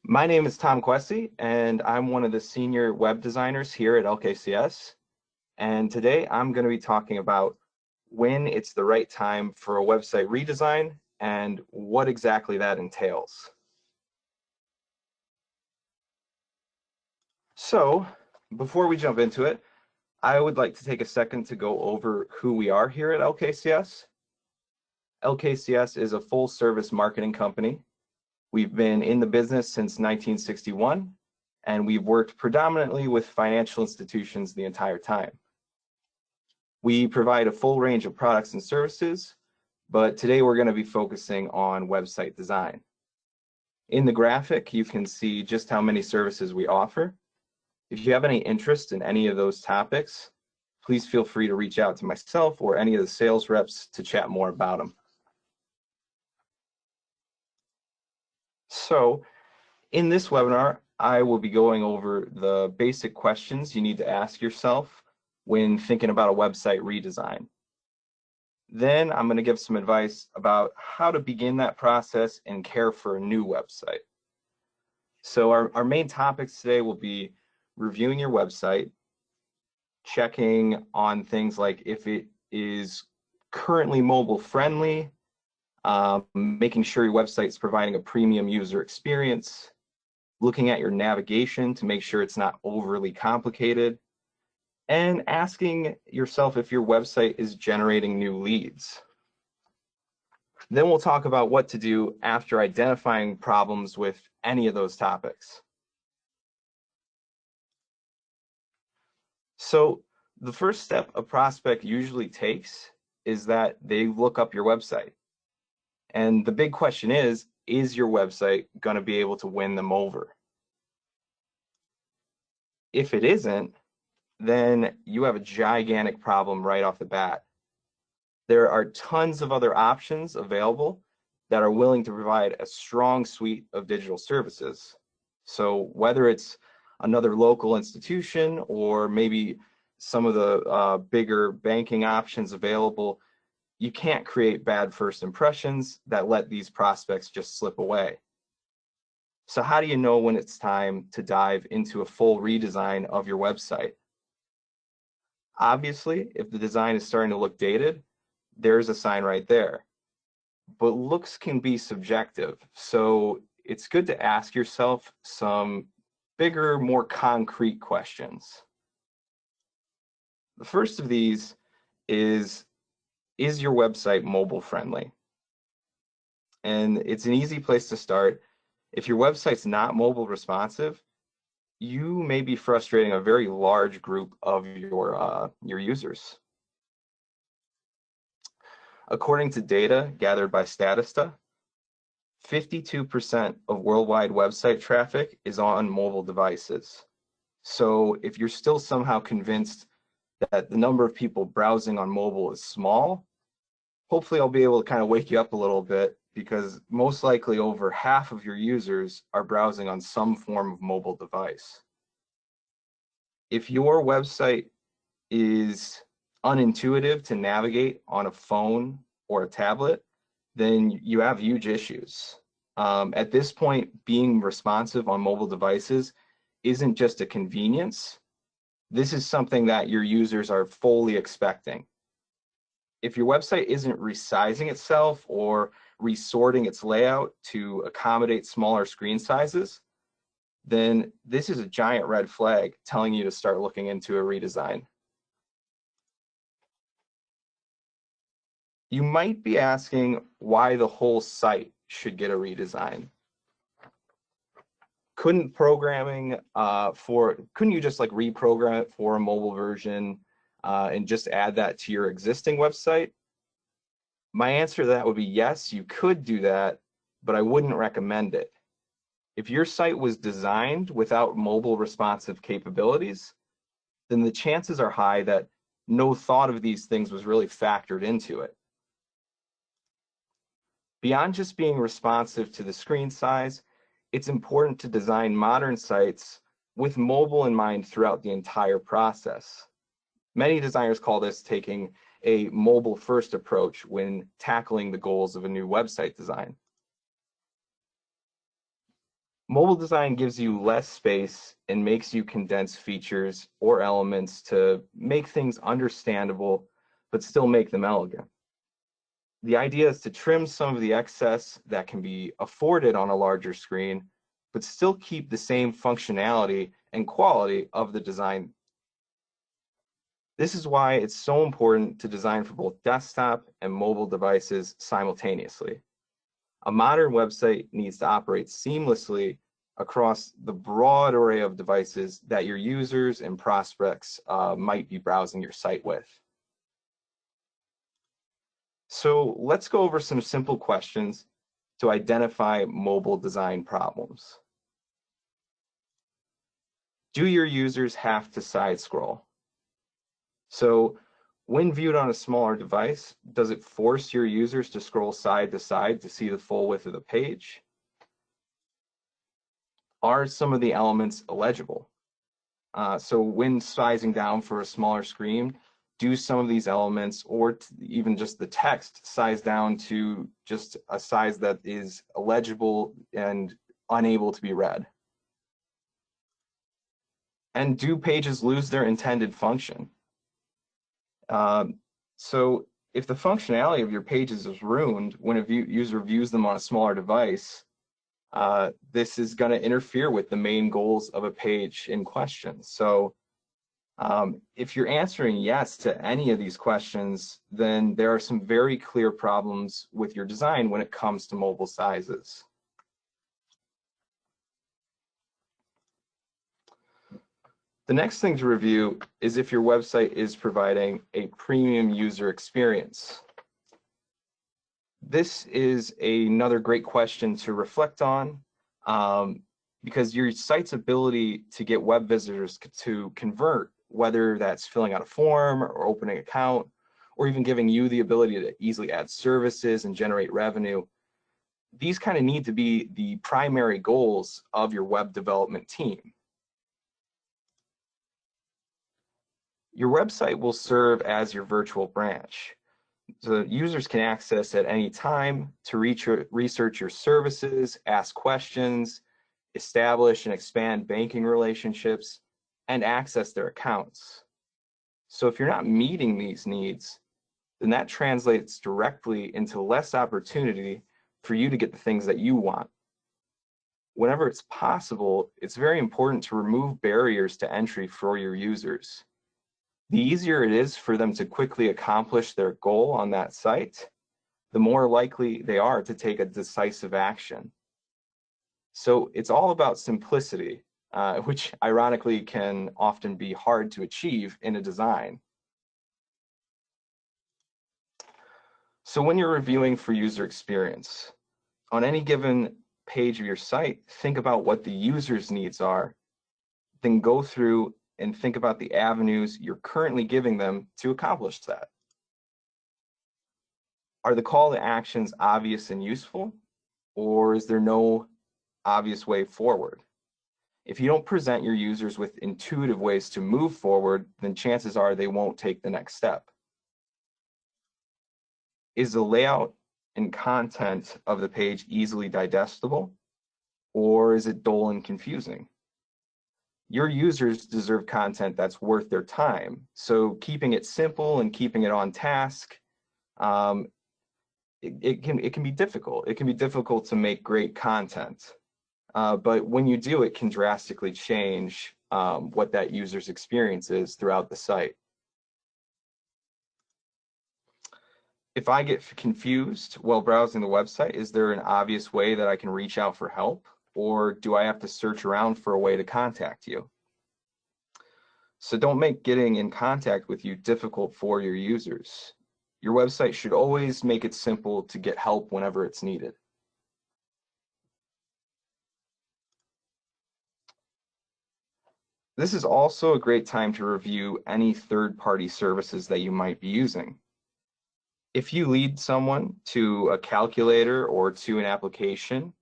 My name is Tom Quessy, and I'm one of the senior web designers here at LKCS. And today I'm going to be talking about when it's the right time for a website redesign and what exactly that entails. So, before we jump into it, I would like to take a second to go over who we are here at LKCS. LKCS is a full-service marketing company. We've been in the business since 1961, and we've worked predominantly with financial institutions the entire time. We provide a full range of products and services, but today we're going to be focusing on website design. In the graphic, you can see just how many services we offer. If you have any interest in any of those topics, please feel free to reach out to myself or any of the sales reps to chat more about them. So, in this webinar, I will be going over the basic questions you need to ask yourself when thinking about a website redesign. Then I'm going to give some advice about how to begin that process and care for a new website. So our main topics today will be reviewing your website, checking on things like if it is currently mobile friendly, making sure your website is providing a premium user experience, looking at your navigation to make sure it's not overly complicated, and asking yourself if your website is generating new leads. Then we'll talk about what to do after identifying problems with any of those topics. So the first step a prospect usually takes is that they look up your website. And the big question is your website going to be able to win them over? If it isn't, then you have a gigantic problem right off the bat. There are tons of other options available that are willing to provide a strong suite of digital services. So whether it's another local institution or maybe some of the bigger banking options available, you can't create bad first impressions that let these prospects just slip away. So how do you know when it's time to dive into a full redesign of your website? Obviously, if the design is starting to look dated, there's a sign right there. But looks can be subjective, so it's good to ask yourself some bigger, more concrete questions. The first of these is your website mobile friendly? And it's an easy place to start. If your website's not mobile responsive, you may be frustrating a very large group of your users. According to data gathered by Statista, 52% of worldwide website traffic is on mobile devices. So if you're still somehow convinced that the number of people browsing on mobile is small, hopefully I'll be able to kind of wake you up a little bit, because most likely over half of your users are browsing on some form of mobile device. If your website is unintuitive to navigate on a phone or a tablet, then you have huge issues. At this point, being responsive on mobile devices isn't just a convenience. This is something that your users are fully expecting. If your website isn't resizing itself or resorting its layout to accommodate smaller screen sizes, then this is a giant red flag telling you to start looking into a redesign. You might be asking why the whole site should get a redesign. Couldn't you just like reprogram it for a mobile version and just add that to your existing website? My answer to that would be yes, you could do that, but I wouldn't recommend it. If your site was designed without mobile responsive capabilities, then the chances are high that no thought of these things was really factored into it. Beyond just being responsive to the screen size, it's important to design modern sites with mobile in mind throughout the entire process. Many designers call this taking a mobile-first approach when tackling the goals of a new website design. Mobile design gives you less space and makes you condense features or elements to make things understandable, but still make them elegant. The idea is to trim some of the excess that can be afforded on a larger screen, but still keep the same functionality and quality of the design. This is why it's so important to design for both desktop and mobile devices simultaneously. A modern website needs to operate seamlessly across the broad array of devices that your users and prospects might be browsing your site with. So let's go over some simple questions to identify mobile design problems. Do your users have to side scroll? So when viewed on a smaller device, does it force your users to scroll side to side to see the full width of the page? Are some of the elements illegible? So when sizing down for a smaller screen, do some of these elements or even just the text size down to just a size that is illegible and unable to be read? And do pages lose their intended function? So if the functionality of your pages is ruined when a user views them on a smaller device, this is going to interfere with the main goals of a page in question. So if you're answering yes to any of these questions, then there are some very clear problems with your design when it comes to mobile sizes. The next thing to review is if your website is providing a premium user experience. This is another great question to reflect on because your site's ability to get web visitors to convert, whether that's filling out a form or opening an account, or even giving you the ability to easily add services and generate revenue, these kind of need to be the primary goals of your web development team. Your website will serve as your virtual branch. So users can access at any time to research your services, ask questions, establish and expand banking relationships, and access their accounts. So if you're not meeting these needs, then that translates directly into less opportunity for you to get the things that you want. Whenever it's possible, it's very important to remove barriers to entry for your users. The easier it is for them to quickly accomplish their goal on that site, the more likely they are to take a decisive action. So it's all about simplicity, which ironically can often be hard to achieve in a design. So when you're reviewing for user experience, on any given page of your site, think about what the user's needs are, then go through and think about the avenues you're currently giving them to accomplish that. Are the call to actions obvious and useful, or is there no obvious way forward? If you don't present your users with intuitive ways to move forward, then chances are they won't take the next step. Is the layout and content of the page easily digestible, or is it dull and confusing? Your users deserve content that's worth their time. So keeping it simple and keeping it on task, it can be difficult. It can be difficult to make great content. But when you do, it can drastically change what that user's experience is throughout the site. If I get confused while browsing the website, is there an obvious way that I can reach out for help? Or do I have to search around for a way to contact you? So don't make getting in contact with you difficult for your users. Your website should always make it simple to get help whenever it's needed. This is also a great time to review any third-party services that you might be using. If you lead someone to a calculator or to an application,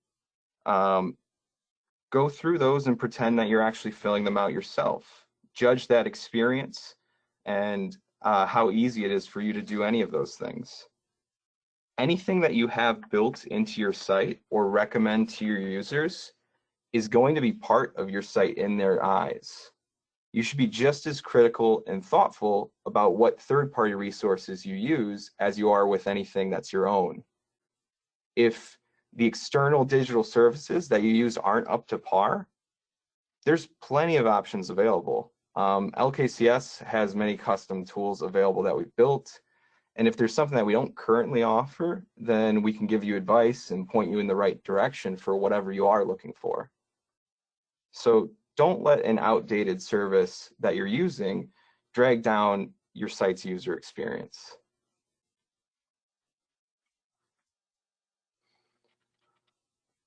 go through those and pretend that you're actually filling them out yourself. Judge that experience and how easy it is for you to do any of those things. Anything that you have built into your site or recommend to your users is going to be part of your site in their eyes. You should be just as critical and thoughtful about what third-party resources you use as you are with anything that's your own. If the external digital services that you use aren't up to par, there's plenty of options available. LKCS has many custom tools available that we've built. And if there's something that we don't currently offer, then we can give you advice and point you in the right direction for whatever you are looking for. So don't let an outdated service that you're using drag down your site's user experience.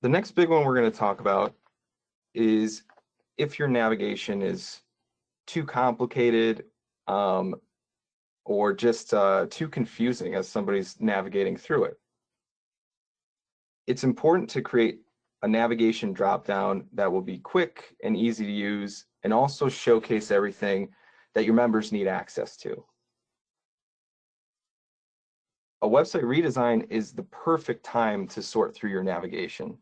The next big one we're going to talk about is if your navigation is too complicated or just too confusing as somebody's navigating through it. It's important to create a navigation dropdown that will be quick and easy to use and also showcase everything that your members need access to. A website redesign is the perfect time to sort through your navigation.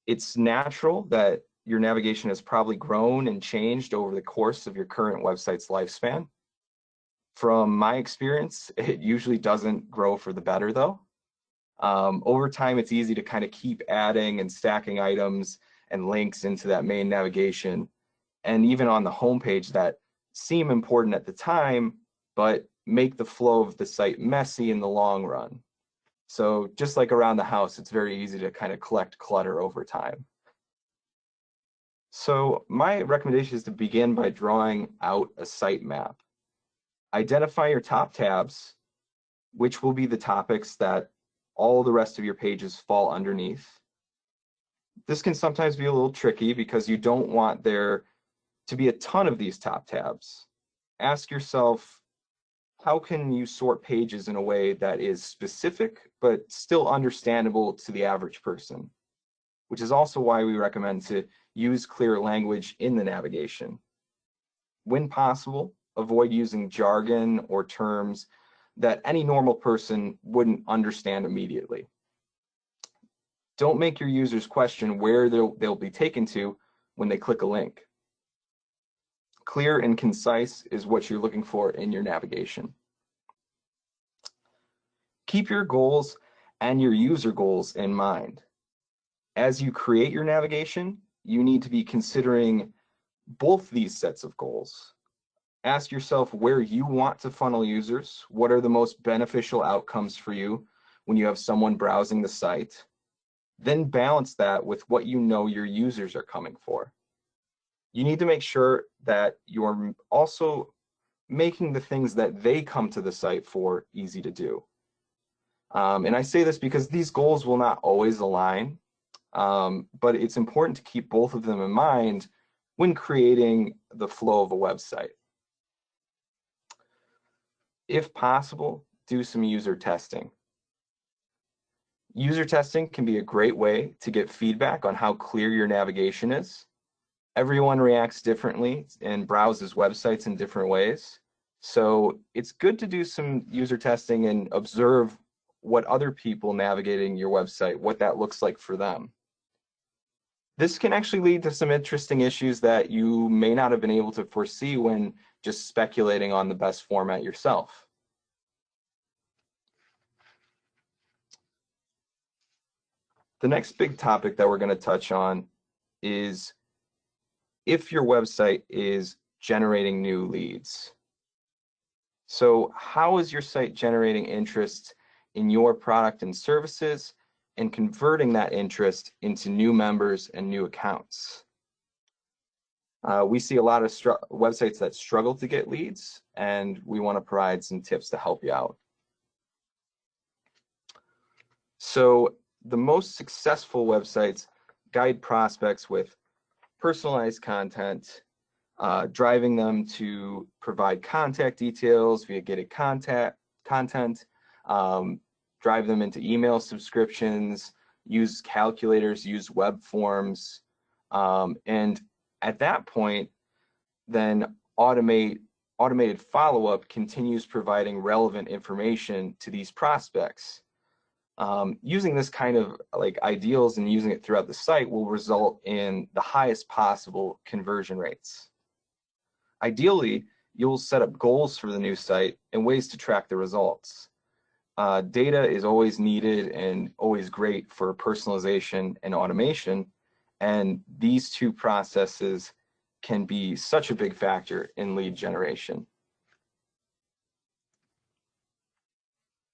It's natural that your navigation has probably grown and changed over the course of your current website's lifespan. From my experience, it usually doesn't grow for the better though. Over time, it's easy to kind of keep adding and stacking items and links into that main navigation, and even on the homepage that seem important at the time, but make the flow of the site messy in the long run. So just like around the house, it's very easy to kind of collect clutter over time. So my recommendation is to begin by drawing out a site map. Identify your top tabs, which will be the topics that all the rest of your pages fall underneath. This can sometimes be a little tricky because you don't want there to be a ton of these top tabs. Ask yourself, how can you sort pages in a way that is specific but still understandable to the average person? Which is also why we recommend to use clear language in the navigation. When possible, avoid using jargon or terms that any normal person wouldn't understand immediately. Don't make your users question where they'll be taken to when they click a link. Clear and concise is what you're looking for in your navigation. Keep your goals and your user goals in mind. As you create your navigation, you need to be considering both these sets of goals. Ask yourself where you want to funnel users. What are the most beneficial outcomes for you when you have someone browsing the site? Then balance that with what you know your users are coming for. You need to make sure that you're also making the things that they come to the site for easy to do. And I say this because these goals will not always align, but it's important to keep both of them in mind when creating the flow of a website. If possible, do some user testing. User testing can be a great way to get feedback on how clear your navigation is. Everyone reacts differently and browses websites in different ways. So it's good to do some user testing and observe what other people navigating your website, what that looks like for them. This can actually lead to some interesting issues that you may not have been able to foresee when just speculating on the best format yourself. The next big topic that we're going to touch on is if your website is generating new leads. So how is your site generating interest in your product and services and converting that interest into new members and new accounts? We see a lot of websites that struggle to get leads, and we want to provide some tips to help you out. So the most successful websites guide prospects with personalized content, driving them to provide contact details via gated content, drive them into email subscriptions, use calculators, use web forms, and at that point, then automated follow-up continues providing relevant information to these prospects. Using this kind of like ideals and using it throughout the site will result in the highest possible conversion rates. Ideally, you'll set up goals for the new site and ways to track the results. Data is always needed and always great for personalization and automation, and these two processes can be such a big factor in lead generation.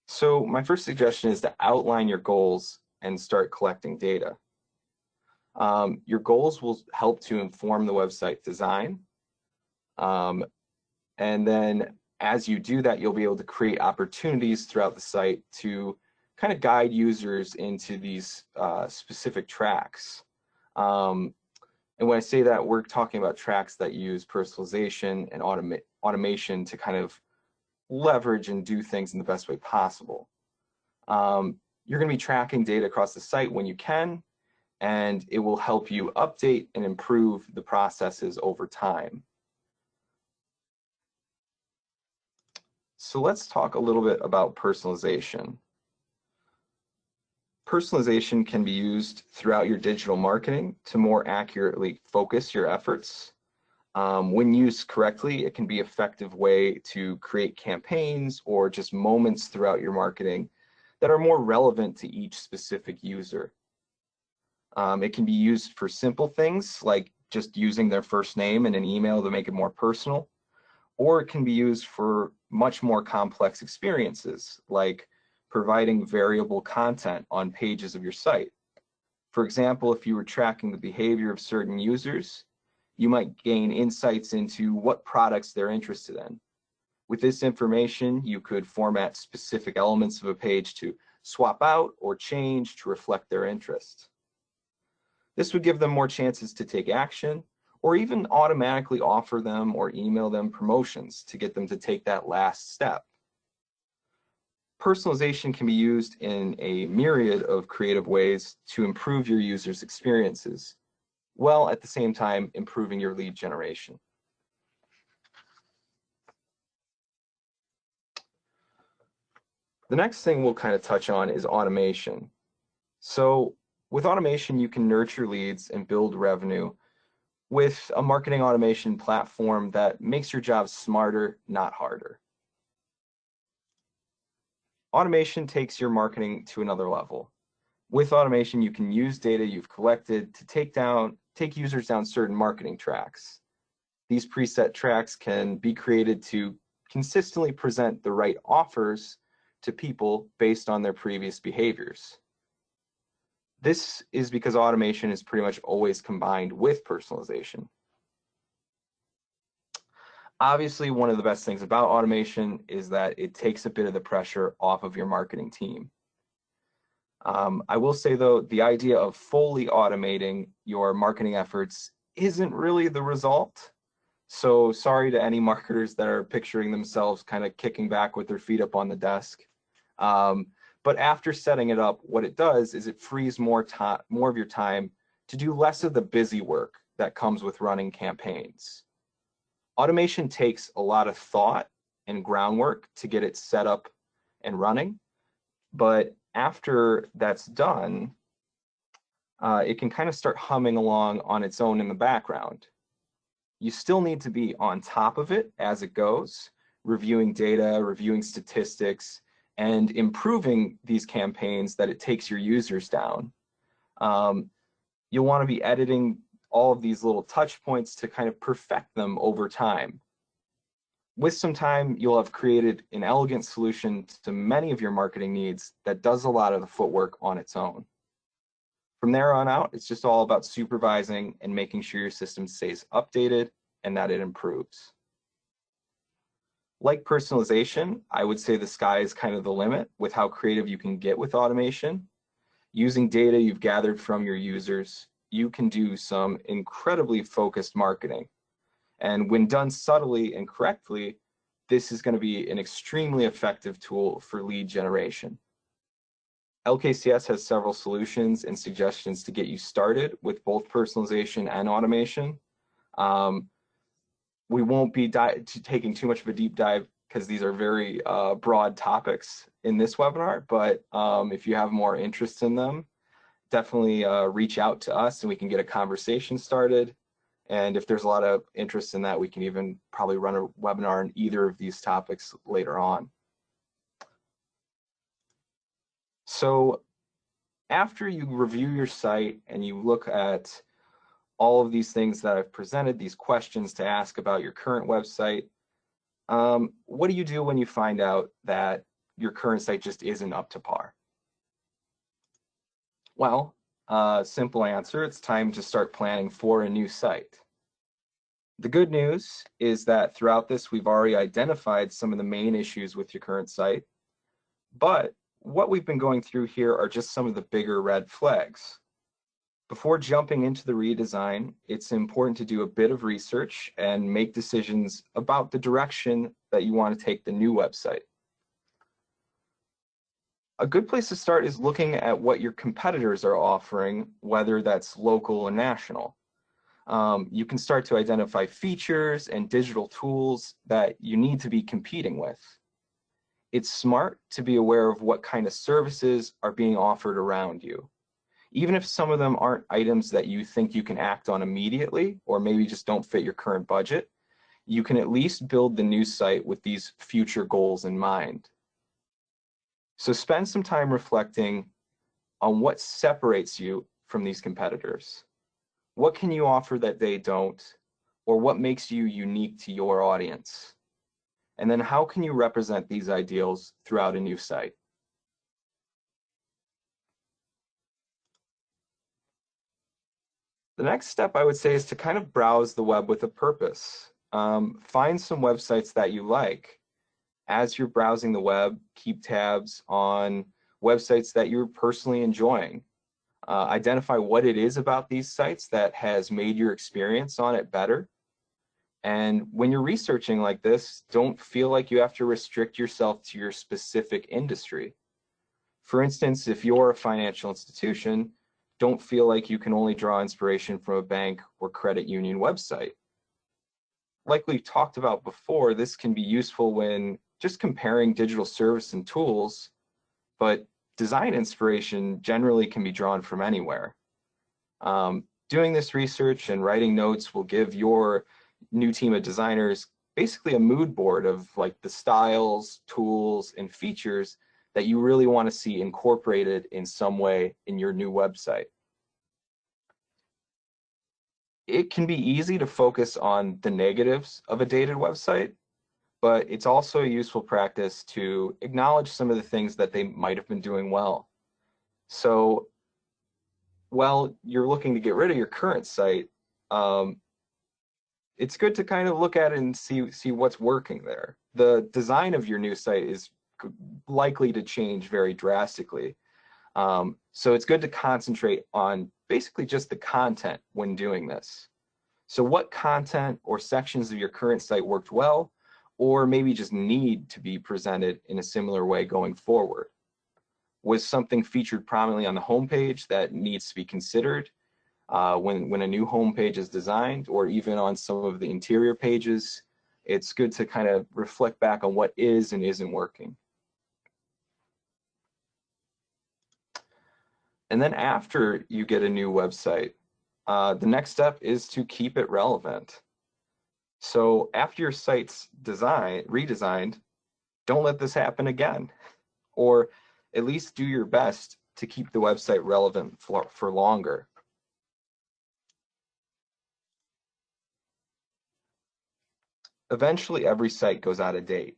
So my first suggestion is to outline your goals and start collecting data. Your goals will help to inform the website design. And then as you do that, you'll be able to create opportunities throughout the site to kind of guide users into these specific tracks. And when I say that, we're talking about tracks that use personalization and automation to kind of leverage and do things in the best way possible. You're going to be tracking data across the site when you can, and it will help you update and improve the processes over time. So let's talk a little bit about personalization. Personalization can be used throughout your digital marketing to more accurately focus your efforts. When used correctly, it can be an effective way to create campaigns or just moments throughout your marketing that are more relevant to each specific user. It can be used for simple things like just using their first name in an email to make it more personal, or it can be used for much more complex experiences like providing variable content on pages of your site. For example, if you were tracking the behavior of certain users, you might gain insights into what products they're interested in. With this information, you could format specific elements of a page to swap out or change to reflect their interest. This would give them more chances to take action, or even automatically offer them or email them promotions to get them to take that last step. Personalization can be used in a myriad of creative ways to improve your users' experiences, while at the same time improving your lead generation. The next thing we'll kind of touch on is automation. So with automation, you can nurture leads and build revenue with a marketing automation platform that makes your job smarter, not harder. Automation takes your marketing to another level. With automation, you can use data you've collected to take users down certain marketing tracks. These preset tracks can be created to consistently present the right offers to people based on their previous behaviors. This is because automation is pretty much always combined with personalization. Obviously, one of the best things about automation is that it takes a bit of the pressure off of your marketing team. I will say though, the idea of fully automating your marketing efforts isn't really the result. So sorry to any marketers that are picturing themselves kind of kicking back with their feet up on the desk. But after setting it up, what it does is it frees more of your time to do less of the busy work that comes with running campaigns. Automation takes a lot of thought and groundwork to get it set up and running, but after that's done, it can kind of start humming along on its own in the background. You still need to be on top of it as it goes, reviewing data, reviewing statistics, and improving these campaigns that it takes your users down. You'll want to be editing all of these little touch points to kind of perfect them over time. With some time, you'll have created an elegant solution to many of your marketing needs that does a lot of the footwork on its own. From there on out, it's just all about supervising and making sure your system stays updated and that it improves. Like personalization, I would say the sky is kind of the limit with how creative you can get with automation. Using data you've gathered from your users, you can do some incredibly focused marketing. And when done subtly and correctly, this is going to be an extremely effective tool for lead generation. LKCS has several solutions and suggestions to get you started with both personalization and automation. We won't be taking too much of a deep dive because these are very broad topics in this webinar, but if you have more interest in them, definitely reach out to us and we can get a conversation started. And if there's a lot of interest in that, we can even probably run a webinar on either of these topics later on. So after you review your site and you look at all of these things that I've presented, these questions to ask about your current website, what do you do when you find out that your current site just isn't up to par? Well, simple answer, it's time to start planning for a new site. The good news is that throughout this, we've already identified some of the main issues with your current site, but what we've been going through here are just some of the bigger red flags. Before jumping into the redesign, it's important to do a bit of research and make decisions about the direction that you want to take the new website. A good place to start is looking at what your competitors are offering, whether that's local or national. You can start to identify features and digital tools that you need to be competing with. It's smart to be aware of what kind of services are being offered around you. Even if some of them aren't items that you think you can act on immediately, or maybe just don't fit your current budget, you can at least build the new site with these future goals in mind. So spend some time reflecting on what separates you from these competitors. What can you offer that they don't, or what makes you unique to your audience? And then how can you represent these ideals throughout a new site? The next step I would say is to kind of browse the web with a purpose. Find some websites that you like. As you're browsing the web, keep tabs on websites that you're personally enjoying. Identify what it is about these sites that has made your experience on it better. And when you're researching like this, don't feel like you have to restrict yourself to your specific industry. For instance, if you're a financial institution, don't feel like you can only draw inspiration from a bank or credit union website. Like we've talked about before, this can be useful when just comparing digital service and tools, but design inspiration generally can be drawn from anywhere. Doing this research and writing notes will give your new team of designers basically a mood board of like the styles, tools, and features that you really want to see incorporated in some way in your new website. It can be easy to focus on the negatives of a dated website, but it's also a useful practice to acknowledge some of the things that they might have been doing well. So while you're looking to get rid of your current site, it's good to kind of look at it and see what's working there. The design of your new site is likely to change very drastically. So it's good to concentrate on basically just the content when doing this. So what content or sections of your current site worked well, or maybe just need to be presented in a similar way going forward? Was something featured prominently on the homepage that needs to be considered when a new homepage is designed, or even on some of the interior pages? It's good to kind of reflect back on what is and isn't working. And then after you get a new website, the next step is to keep it relevant. So after your site's redesigned, don't let this happen again, or at least do your best to keep the website relevant for longer. Eventually, every site goes out of date,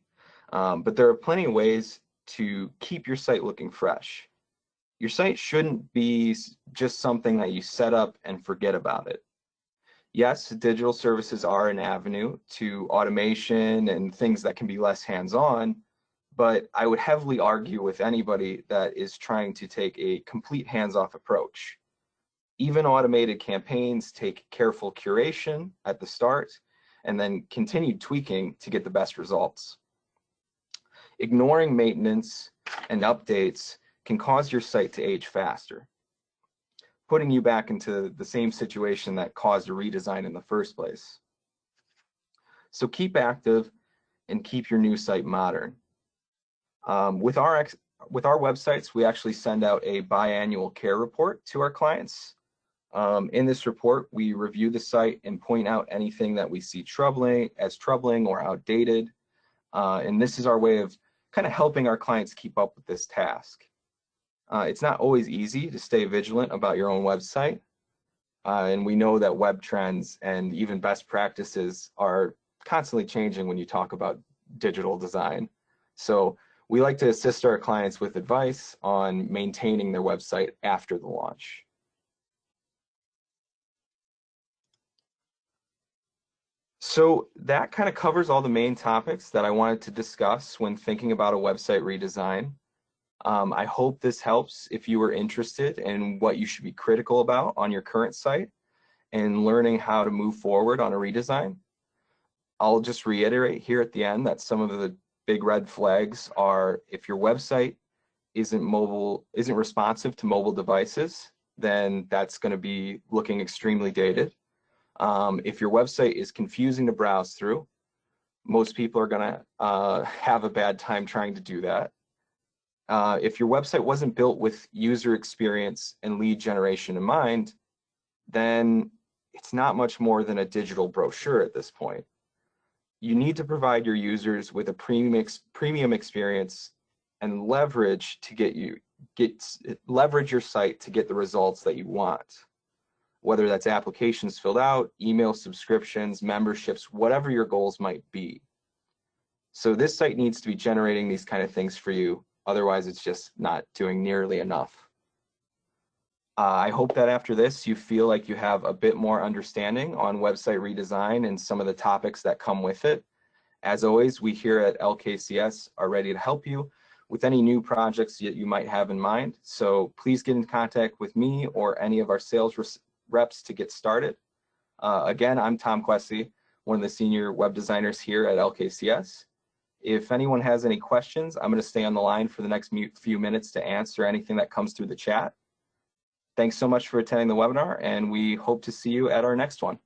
but there are plenty of ways to keep your site looking fresh. Your site shouldn't be just something that you set up and forget about it. Yes, digital services are an avenue to automation and things that can be less hands-on, but I would heavily argue with anybody that is trying to take a complete hands-off approach. Even automated campaigns take careful curation at the start and then continued tweaking to get the best results. Ignoring maintenance and updates can cause your site to age faster, putting you back into the same situation that caused a redesign in the first place. So keep active and keep your new site modern. With our websites, we actually send out a biannual care report to our clients. In this report, we review the site and point out anything that we see troubling or outdated. And this is our way of kind of helping our clients keep up with this task. It's not always easy to stay vigilant about your own website. And we know that web trends and even best practices are constantly changing when you talk about digital design. So we like to assist our clients with advice on maintaining their website after the launch. So that kind of covers all the main topics that I wanted to discuss when thinking about a website redesign. I hope this helps if you are interested in what you should be critical about on your current site and learning how to move forward on a redesign. I'll just reiterate here at the end that some of the big red flags are if your website isn't responsive to mobile devices, then that's going to be looking extremely dated. If your website is confusing to browse through, most people are going to have a bad time trying to do that. If your website wasn't built with user experience and lead generation in mind, then it's not much more than a digital brochure at this point. You need to provide your users with a premium experience and leverage your site to get the results that you want. Whether that's applications filled out, email subscriptions, memberships, whatever your goals might be. So this site needs to be generating these kind of things for you. Otherwise, it's just not doing nearly enough. I hope that after this, you feel like you have a bit more understanding on website redesign and some of the topics that come with it. As always, we here at LKCS are ready to help you with any new projects that you might have in mind. So please get in contact with me or any of our sales reps to get started. Again, I'm Tom Quessy, one of the senior web designers here at LKCS. If anyone has any questions, I'm going to stay on the line for the next few minutes to answer anything that comes through the chat. Thanks so much for attending the webinar, and we hope to see you at our next one.